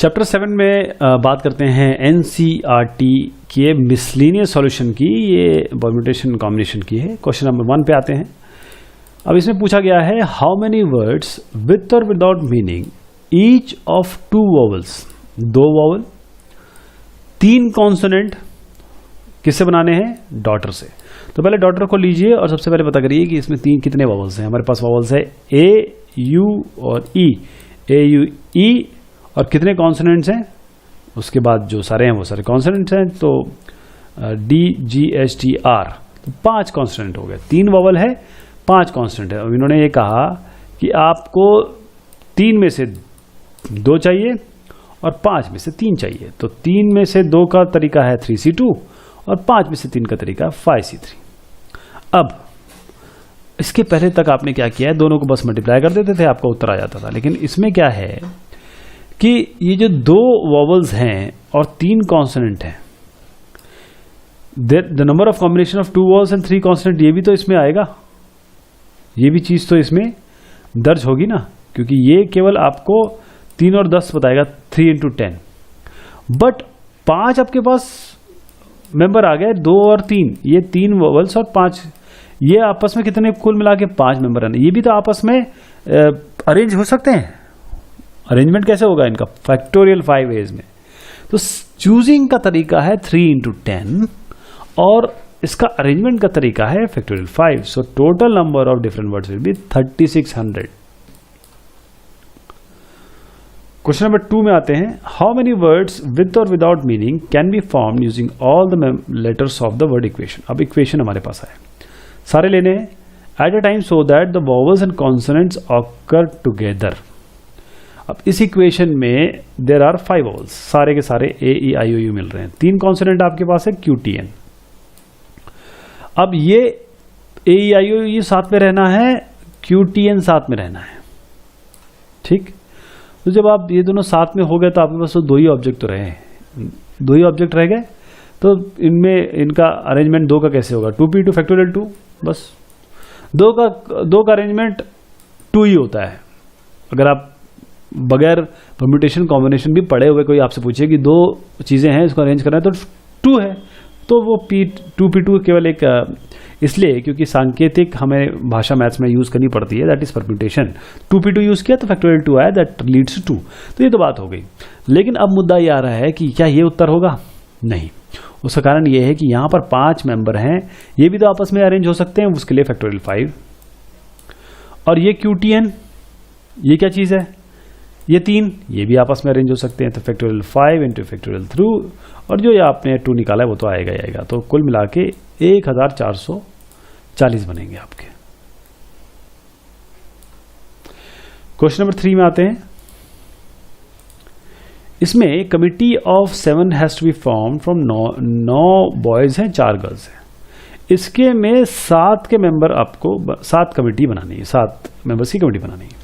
Chapter 7 में बात करते हैं एनसीईआरटी के मिसलेनियस सॉल्यूशन की। ये परम्यूटेशन कॉम्बिनेशन की है। क्वेश्चन नंबर 1 पे आते हैं। अब इसमें पूछा गया है हाउ मेनी वर्ड्स विथ और without meaning each of 2 vowels, 2 vowel 3 consonant किससे बनाने हैं? डॉटर से। तो पहले डॉटर को लीजिए और सबसे पहले पता करिए कि इसमें 3 कितने वॉवल्स हैं। हमारे पास वॉवल्स है ए, यू और ई। ए, यू, ई और कितने कॉन्सोनेंट्स हैं? उसके बाद जो सारे हैं वो सारे कॉन्सोनेंट्स हैं। तो D, G, H, T, R, तो 5 कॉन्सोनेंट हो गए। 3 वॉवल है, 5 कॉन्सोनेंट है। अब इन्होंने ये कहा कि आपको 3 में से 2 चाहिए और 5 में से 3 चाहिए। तो 3 में से 2 का तरीका है 3C2 और 5 में से 3 का तरीका है 5C3। अब इसके पहले तक आपने क्या किया है, दोनों को बस मल्टीप्लाई कर देते थे, आपका उत्तर आ जाता था। लेकिन इसमें क्या है कि ये जो 2 वॉवल्स हैं और 3 कॉन्सोनेंट हैं, the number of combination of 2 vowels and 3 consonant, ये भी तो इसमें आएगा। ये भी चीज तो इसमें दर्ज होगी ना, क्योंकि ये केवल आपको 3 और 10 बताएगा, 3 × 10। बट 5 आपके पास मेंबर आ गए, 2 और 3, ये 3 वॉवल्स और 5, ये आपस में कितने कुल मिला के 5 मेंबर आने। ये भी तो आपस में अरेंज हो सकते हैं। अरेंजमेंट कैसे होगा इनका? फैक्टोरियल 5 वेज में। तो चूजिंग का तरीका है 3 × 10 और इसका अरेंजमेंट का तरीका है factorial 5। So total number of different words will be 3600। Question number 2 में आते हैं। हाउ मेनी वर्ड्स विद और without meaning can be formed using all the letters of the word equation. अब इक्वेशन हमारे पास है, सारे लेने हैं at a time so that the vowels and consonants occur together. अब इस इक्वेशन में देयर आर 5 वॉवल्स, सारे के सारे ए, ई, आई, ओ, यू मिल रहे हैं। 3 कॉन्सोनेंट आपके पास है क्यू, टी, एन। अब ये ए, ई, आई, ओ, यू साथ में रहना है, क्यू, टी, एन साथ में रहना है। ठीक, तो जब आप ये दोनों साथ में हो गए तो आपके पास तो 2 ही ऑब्जेक्ट तो रहे, 2 ही ऑब्जेक्ट रह गए। तो इनमें इनका अरेंजमेंट 2 का कैसे होगा? 2p2 फैक्टोरियल 2, बस 2 का अरेंजमेंट 2 ही होता है। अगर आप बगैर परम्यूटेशन कॉम्बिनेशन भी पढ़े हुए कोई आपसे पूछे कि 2 चीजें हैं, इसको अरेंज करना है, तो 2 है, तो वो 2p2 केवल एक इसलिए क्योंकि सांकेतिक हमें भाषा मैथ्स में यूज करनी पड़ती है, that is permutation. 2p2 use किया तो फैक्टोरियल 2 आया, दैट लीड्स टू 2। तो ये तो बात हो गई। लेकिन अब मुद्दा ये आ रहा है कि क्या ये उत्तर होगा? नहीं। उसका कारण ये है कि यहां पर 5 मेंबर हैं, ये भी तो आपस में अरेंज हो सकते हैं, उसके लिए फैक्टोरियल 5। और ये QTN, ये क्या चीज है? ये 3, ये भी आपस में अरेंज हो सकते हैं। तो फैक्टोरियल 5 इंटू फैक्टोरियल 3, और जो ये आपने 2 निकाला है वो तो आएगा ही आएगा। तो कुल मिला के 1440 बनेंगे आपके। क्वेश्चन नंबर 3 में आते हैं। इसमें committee of 7 has to be form from 9 boys हैं, 4 गर्ल्स हैं। इसके में 7 के मेंबर आपको 7 कमिटी बनानी है, 7 मेंबर्स की कमिटी बनानी है।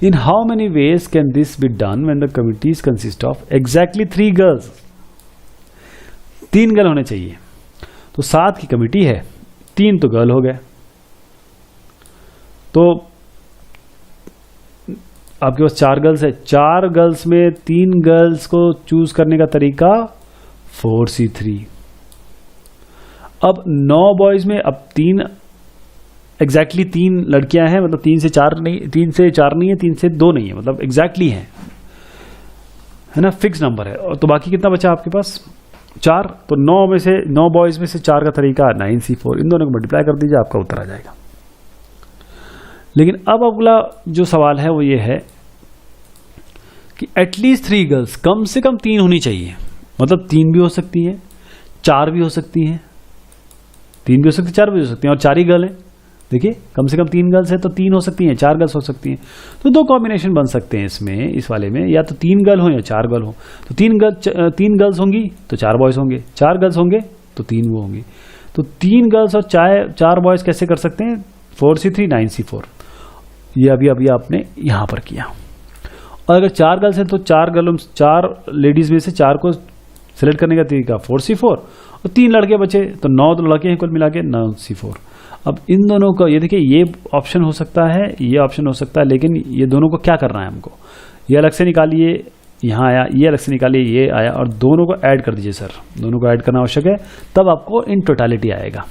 In how many ways can this be done when the committees consist of exactly 3 girls? 3 girl होने चाहिए। तो 7 की कमिटी है, 3 तो गर्ल हो गए। तो आपके पास 4 गर्ल्स है, 4 गर्ल्स में 3 गर्ल्स को चूज करने का तरीका 4C3। अब 9 बॉयज में अब 3 एग्जैक्टली 3 लड़कियां हैं, मतलब 3 से 4 नहीं, 3 से 4 नहीं है, 3 से 2 नहीं है, मतलब एग्जैक्टली है ना, फिक्स नंबर है। और तो बाकी कितना बचा आपके पास? 4। तो 9 बॉयज में से 4 का तरीका 9C4। इन दोनों को मल्टीप्लाई कर दीजिए, आपका उत्तर आ जाएगा। लेकिन अब अगला जो सवाल है वो ये है कि एटलीस्ट 3 गर्ल्स, कम से कम 3 होनी चाहिए। मतलब 3 भी हो सकती हैं, 4 भी हो सकती हैं, 3 भी हो सकती है, 4 भी हो सकती हैं, और 4 ही गर्ल है। देखिए, कम से कम 3 गर्ल्स है तो 3 हो सकती हैं, 4 गर्ल्स हो सकती हैं। तो 2 कॉम्बिनेशन बन सकते हैं इसमें, इस वाले में, या तो 3 गर्ल हो या 4 गर्ल हो। तो 3 गर्ल्स होंगी तो 4 बॉयज होंगे, 4 गर्ल्स होंगे तो 3 वो होंगी। तो 3 गर्ल्स और 4 बॉयज कैसे कर सकते हैं? 4C3 9C4। ये अभी आपने यहां पर किया। और अगर 4 गर्ल्स हैं तो 4 लेडीज में से 4 को सिलेक्ट करने का तरीका 4C4, और 3 लड़के बचे तो 9 तो लड़के हैं कुल मिला के 9C4। अब इन दोनों का ये देखिए, ये ऑप्शन हो सकता है, ये ऑप्शन हो सकता है, लेकिन ये दोनों को क्या करना है हमको? ये अलग से निकालिए यहाँ आया, ये अलग से निकालिए, ये आया, और दोनों को ऐड कर दीजिए सर, दोनों को ऐड करना आवश्यक है, तब आपको इन टोटालिटी आएगा।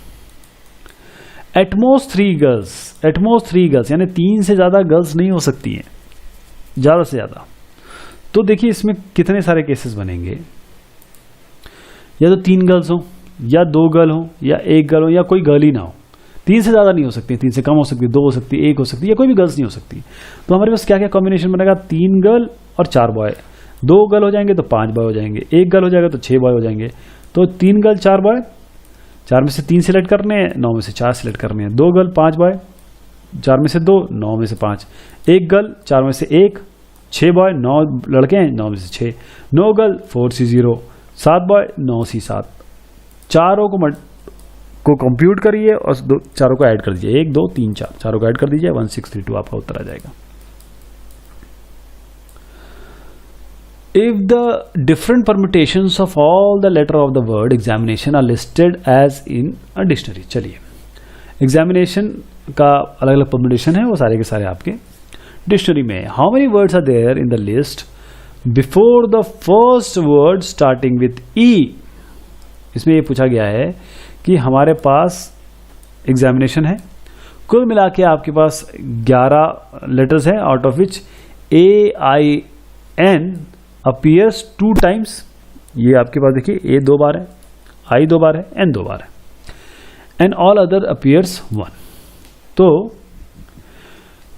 एटमोस्ट 3 गर्ल्स, यानी 3 से ज़्यादा गर्ल्स नहीं हो सकती हैं, ज़्यादा से ज़्यादा। तो देखिए इसमें कितने सारे केसेस बनेंगे, या तो 3 गर्ल्स हो, या 2 गर्ल हो, या 1 गर्ल हो, या कोई गर्ल ही ना हो। 3 से ज़्यादा नहीं हो सकती, 3 से कम हो सकती, 2 हो सकती, 1 हो सकती, या कोई भी गर्ल्स नहीं हो सकती। तो हमारे पास क्या क्या कॉम्बिनेशन बनेगा, 3 गर्ल और 4 बॉय, 2 गर्ल हो जाएंगे तो 5 बॉय हो जाएंगे, 1 गर्ल हो जाएगा तो 6 बॉय हो जाएंगे। तो 3 गर्ल 4 बॉय, 4 में से 3 सिलेक्ट करने हैं, 9 में से 4 सिलेक्ट करने हैं, 2 गर्ल 5 बॉय, 4 में से 2, 9 में से 5, 1 गर्ल 4 में से 1, 6 बॉय, 9 लड़के हैं, 9 में से 6, 9 गर्ल 4C0, 7 बॉय 9C7, चारों को कंप्यूट करिए और चारों को ऐड कर दीजिए, 1 2 3 4, चारों को ऐड कर दीजिए, 1632 आपका उत्तर आ जाएगा। If the different permutations of all the letter of the word examination are listed as in a dictionary, चलिए एग्जामिनेशन का अलग अलग परम्यूटेशन है, वो सारे के सारे आपके डिक्शनरी में। How many words are there in the list before the first word starting with E. इसमें ये पूछा गया है कि हमारे पास एग्जामिनेशन है, कुल मिला के आपके पास 11 लेटर्स हैं, out of which AIN appears 2 times. ये आपके पास देखिए A 2 बार है, I 2 बार है, N 2 बार है, एंड ऑल अदर अपीयर्स 1। तो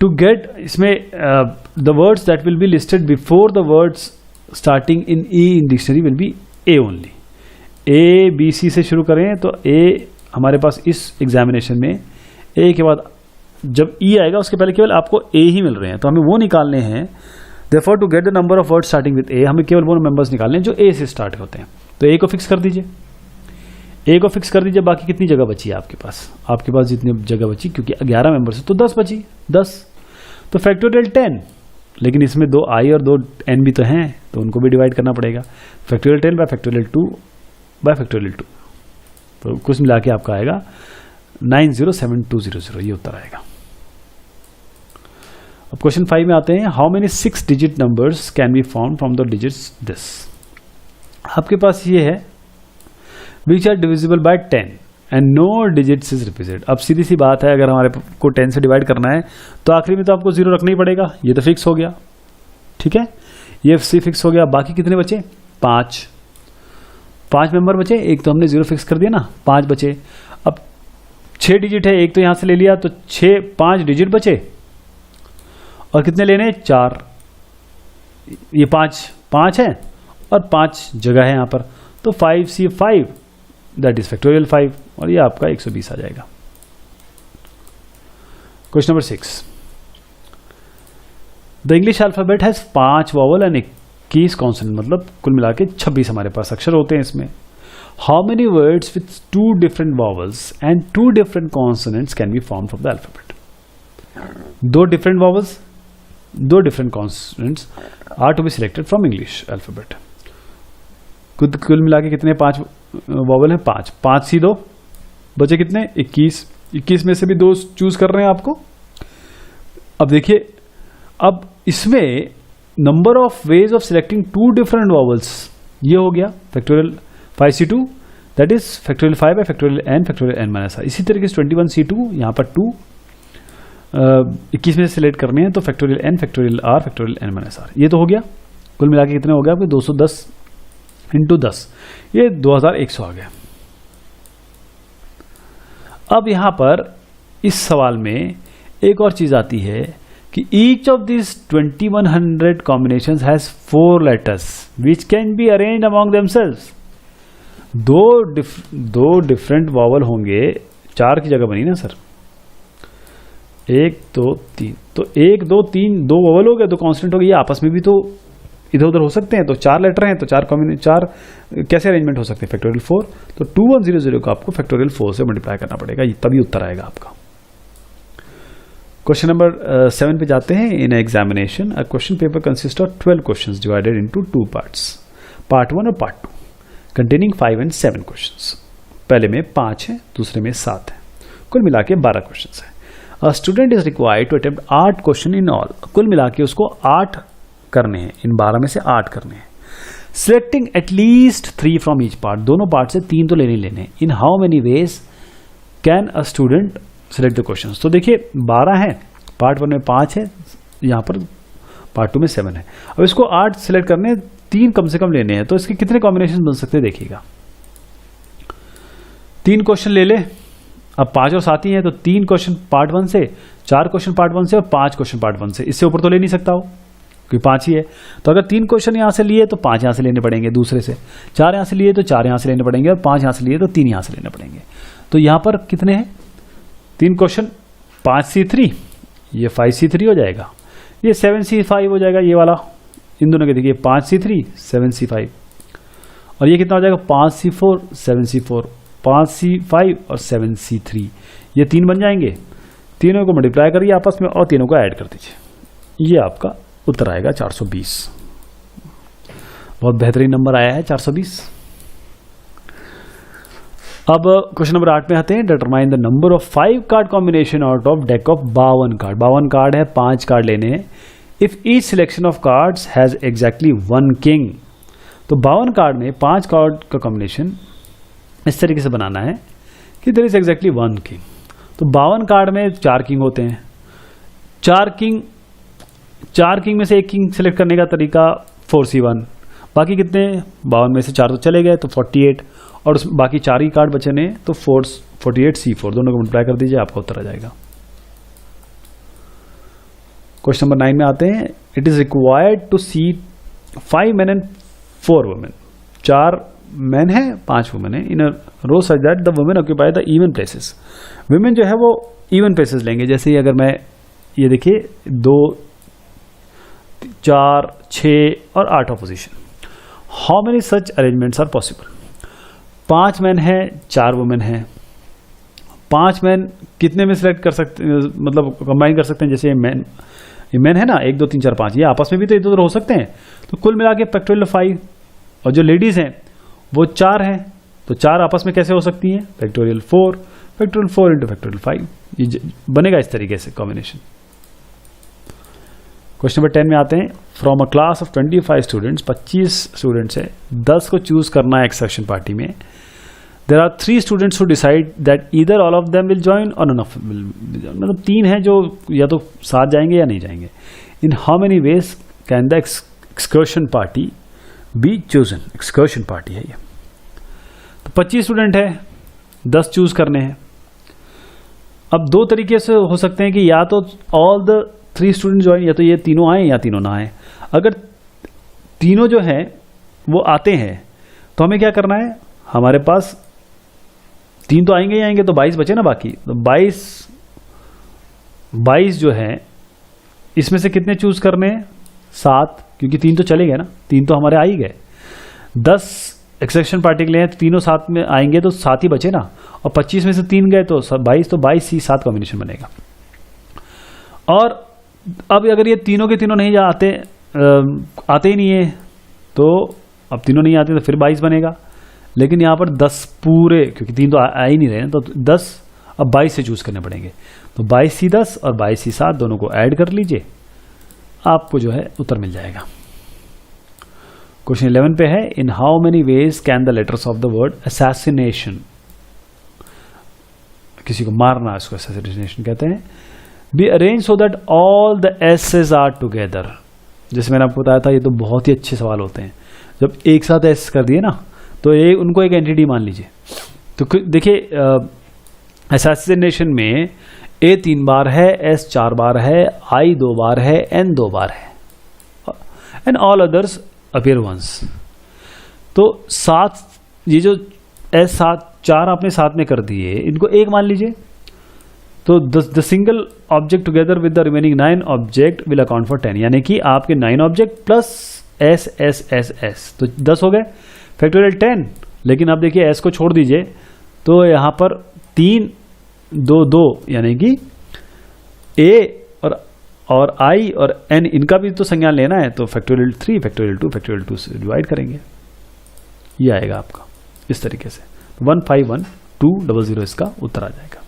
टू गेट इसमें the words that will be listed before the words starting in E in dictionary will be A only. A B C से शुरू करें तो A हमारे पास इस एग्जामिनेशन में A के बाद जब E आएगा उसके पहले केवल आपको A ही मिल रहे हैं, तो हमें वो निकालने हैं। Therefore, to get the number of words starting with A, हमें केवल वो नंबर्स निकालने हैं जो A से स्टार्ट होते हैं। तो A को फिक्स कर दीजिए, A को फिक्स कर दीजिए। बाकी कितनी जगह बची है आपके पास? आपके पास जितनी जगह बची, क्योंकि 11 मेंबर्स है तो 10 बची, 10 तो फैक्टोरियल 10, लेकिन इसमें 2 I और 2 N भी तो हैं, तो उनको भी डिवाइड करना पड़ेगा। Factorial 10 bye factorial 2 bye factorial 2, तो कुछ मिला के आपका आएगा 907200, ये उत्तर आएगा। अब क्वेश्चन 5 में आते हैं। How many 6 digit numbers can be found from the digits this. आपके पास ये है which are divisible by 10 and no digits is represented. अब सीधी सी बात है, अगर हमारे को 10 से डिवाइड करना है तो आखिरी में तो आपको 0 रखना ही पड़ेगा। ये तो फिक्स हो गया, ठीक है, ये फिक्स हो गया। बाकी कितने बचे? 5 मेंबर बचे, एक तो हमने 0 फिक्स कर दिया ना, 5 बचे। अब 6 डिजिट है, एक तो यहां से ले लिया, तो 5 डिजिट बचे, और कितने लेने हैं? 4। ये 5 है और 5 जगह है यहां पर, तो 5C5 दैट इज फैक्टोरियल 5, और ये आपका 120 आ जाएगा। Question number 6। The English alphabet has 5 vowel and 21 consonant, मतलब कुल मिला के 26 हमारे पास अक्षर होते हैं इसमें। How many words with 2 different vowels and 2 different consonants can be form from the alphabet. 2 different vowels, 2 different consonants are to be selected from English alphabet. कुल मिला के कितने 5 वॉवल है? 5C2 बचे कितने? 21 में से भी 2 चूज कर रहे हैं आपको। अब देखिए, अब इसमें number of ways of selecting 2 different vowels, ये हो गया factorial 5C2 that is factorial 5 bye factorial n factorial n minus r। इसी तरीके से 21C2 यहाँ पर 2 21 में से सिलेक्ट करने हैं, तो factorial n factorial r factorial n minus r, ये तो हो गया। कुल मिला के कितने हो गया आपके? 210 इंटू 10, ये 2100 आ गया। अब यहां पर इस सवाल में एक और चीज आती है कि each of this 2100 combinations has 4 letters which can be arranged among themselves. 2 different vowel होंगे, 4 की जगह बनी ना सर, 1 2 3, तो 1 2 3 2 वॉवल हो गए, 2 कॉन्स्टेंट हो गए, ये आपस में भी तो इधर उधर हो सकते हैं। तो 4 लेटर हैं, तो 4 कैसे अरेंजमेंट हो सकते हैं? फैक्टोरियल 4, तो 2100 को आपको फैक्टोरियल 4 से मल्टीप्लाई करना पड़ेगा, तभी उत्तर आएगा आपका। क्वेश्चन नंबर 7 पे जाते हैं। In examination a question paper consist of 12 questions divided into 2 parts, part 1 और पार्ट 2, कंटेनिंग 5 and 7 क्वेश्चंस। पहले में 5 है, दूसरे में 7 है, कुल मिला के 12 क्वेश्चंस है। A student is required to attempt 8 question in all. कुल मिला के उसको 8 करने हैं, इन 12 में से 8 करने हैं। Selecting at least 3 from each part, दोनों पार्ट से 3 तो लेने ही लेने हैं। इन how many ways can a student select the questions. तो देखिए 12 है, पार्ट 1 में 5 है, यहाँ पर पार्ट 2 में 7 है। अब इसको 8 सिलेक्ट करने, 3 कम से कम लेने हैं, तो इसके कितने कॉम्बिनेशन बन सकते हैं देखिएगा। 3 क्वेश्चन ले ले, अब 5 और 7 ही है, तो 3 क्वेश्चन पार्ट 1 से, 4 क्वेश्चन पार्ट 1 से और 5 क्वेश्चन पार्ट 1 से, इससे ऊपर तो ले नहीं सकता हो क्योंकि 5 ही है। तो अगर 3 क्वेश्चन यहां से लिए तो 5 यहां से लेने पड़ेंगे दूसरे से, 4 यहां से लिए तो 4 यहां से लेने पड़ेंगे, और 5 यहां से लिए तो 3 यहां से लेने पड़ेंगे। तो यहां पर कितने हैं 3 क्वेश्चन, 5C3, ये 5C3 हो जाएगा, ये 7C5 हो जाएगा, ये वाला इन दोनों के देखिए 5C3 7C5, और ये कितना हो जाएगा 5C4 7C4, 5C5 और 7C3, ये 3 बन जाएंगे। तीनों को मल्टीप्लाई करिए आपस में और तीनों को ऐड कर दीजिए, ये आपका उत्तर आएगा 420। बहुत बेहतरीन नंबर आया है 420। अब क्वेश्चन नंबर 8 में आते हैं। Determine the number of 5 card combination out of deck of 52 card. 52 card है, 5 कार्ड लेने हैं। If each selection of cards has exactly 1 king, तो 52 कार्ड में 5 कार्ड का कॉम्बिनेशन इस तरीके से बनाना है कि देयर इज एग्जैक्टली 1 किंग। तो 52 कार्ड में 4 किंग होते हैं, 4 किंग में से एक किंग सिलेक्ट करने का तरीका 4C1, बाकी कितने 52 में से 4 तो चले गए तो 48, और बाकी 4 ही कार्ड बचे ने तो 48C4, दोनों को मल्टीप्लाई कर दीजिए, आपका उत्तर आ जाएगा। क्वेश्चन नंबर 9 में आते हैं। It is required to seat 5 men and 4 women। 4 man है 5 वुमेन है, in row such that the women occupy the even places. Women जो है वो इवन प्लेसेस लेंगे, जैसे ही अगर मैं ये देखिए 2 4 6 और 8 position. How many such arrangements are possible. 5 man है 4 वुमेन है, 5 मैन कितने में सिलेक्ट कर सकते, मतलब कंबाइन कर सकते हैं, जैसे ये मैन है ना 1 2 3 4 5, ये आपस में भी तो इधर उधर हो सकते हैं, तो कुल मिला के फैक्टोरियल 5, और जो लेडीज हैं वो 4 हैं, तो 4 आपस में कैसे हो सकती हैं, फैक्टोरियल 4 इंटू फैक्टोरियल 5, ये बनेगा इस तरीके से कॉम्बिनेशन। क्वेश्चन नंबर 10 में आते हैं। From a class of 25 students, 25 students है, 10 को चूज करना है एक्सेशन पार्टी में। There are 3 students who decide that either all of them will join or none of will, मतलब 3 हैं जो या तो साथ जाएंगे या नहीं जाएंगे। In how many ways can the excursion party be chosen. Excursion party है ये, तो 25 स्टूडेंट है, 10 चूज करने हैं। अब 2 तरीके से हो सकते हैं कि या तो ऑल द 3 स्टूडेंट ज्वाइन, या तो ये तीनों आए या तीनों ना आए। अगर तीनों जो हैं वो आते हैं तो हमें क्या करना है, हमारे पास 3 तो आएंगे ही आएंगे, तो 22 बचे ना बाकी, तो 22 जो है इसमें से कितने चूज करने हैं 7, क्योंकि 3 तो चले गए ना, 3 तो हमारे आ ही गए। 10 एक्सेप्शन पार्टी के लिए तो तीनों साथ में आएंगे तो 7 ही बचे ना, और 25 में से 3 गए तो 22, तो 22 ही 7 कॉम्बिनेशन बनेगा। और अब अगर ये तीनों के तीनों नहीं आते ही नहीं है, तो अब तीनों नहीं आते तो फिर 22 बनेगा, लेकिन यहाँ पर 10 पूरे, क्योंकि 3 तो आ ही नहीं रहे हैं, तो 10 अब 22 से चूज करने पड़ेंगे, तो 22C10 और 22C7 दोनों को ऐड कर लीजिए, आपको जो है उत्तर मिल जाएगा। क्वेश्चन 11 पे है। In how many ways can the letters of the word assassination, किसी को मारना, इसको असैसिनेशन कहते हैं, be arrange so that all the S's are together. जैसे मैंने आपको बताया था, ये तो बहुत ही अच्छे सवाल होते हैं, जब एक साथ एस कर दिए ना तो उनको एक एंटिटी मान लीजिए। तो देखिए असैसिनेशन में ए 3 बार है, एस 4 बार है, आई 2 बार है, एन 2 बार है, and all others appear once. तो 7, ये जो एस 4 आपने साथ में कर दिए, इनको एक मान लीजिए, तो the single object together with the remaining 9 object will account for 10, यानी कि आपके 9 object plus S S S S, तो 10 हो गए, फैक्टोरियल 10। लेकिन अब देखिए एस को छोड़ दीजिए, तो यहां पर 3 2 2, यानी कि ए और आई और एन, इनका भी तो संज्ञान लेना है, तो फैक्टोरियल 3 फैक्टोरियल 2 से डिवाइड करेंगे, ये आएगा आपका इस तरीके से। 151200 इसका उत्तर आ जाएगा।